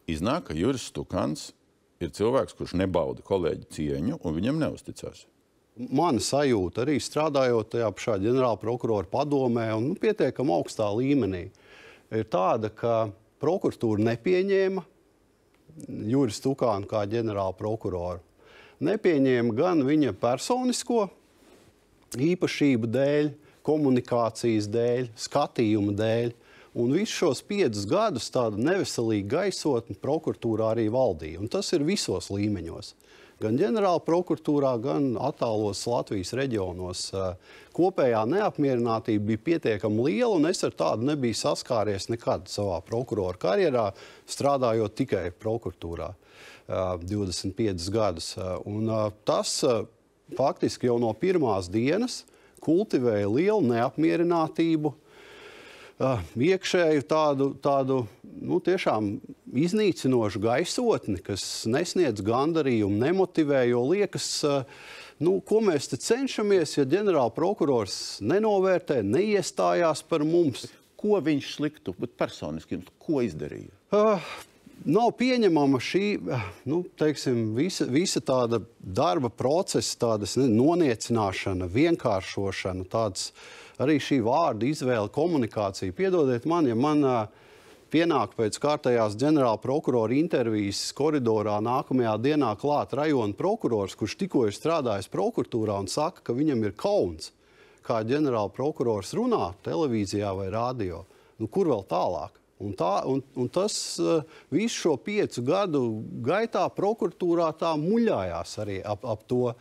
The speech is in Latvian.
iznāk, ka Juris Stukans ir cilvēks, kurš nebauda kolēģi cieņu un viņam neusticās. Mana sajūta arī strādājot tajā pašā ģenerāla prokurora padomē un pietiekami augstā līmenī ir tāda, ka prokuratūra nepieņēma Juris Stukānu kā ģenerāla prokuroru. Nepieņēma gan viņa personisko īpašību dēļ, komunikācijas dēļ, skatījuma dēļ. Un visus šos 5 gadus tāda neveselīga gaisotne prokuratūrā arī valdīja. Un tas ir visos līmeņos. Gan ģenerāla prokuratūrā, gan attālos Latvijas reģionos. Kopējā neapmierinātība bija pietiekami liela, un es ar tādu nebiju saskāries nekad savā prokurora karjerā, strādājot tikai prokuratūrā 25 gadus. Un tas faktiski jau no pirmās dienas kultivēja lielu neapmierinātību, iekšēju tādu tiešām iznīcinošu gaisotni, kas nesniedz gandarījumu, nemotivē, jo liekas, ko mēs te cenšamies, ja ģenerāla prokurors nenovērtē, neiestājās par mums. Ko viņš sliktu, bet personiski jums, ko izdarīja? Nav pieņemama šī, teiksim, visa tāda darba procesa, tādas noniecināšana, vienkāršošana, tāds arī šī vārda izvēle, komunikācija. Piedodiet man, ja man pienāk pēc kārtējās ģenerāla prokurora intervijas koridorā nākamajā dienā klāt rajona prokurors, kurš tikko ir strādājis prokuratūrā un saka, ka viņam ir kauns, kā ģenerāla prokurors runā televīzijā vai radio. Kur vēl tālāk? Un tas visu šo 5 gadu gaitā prokuratūrā tā muļājās arī ap to.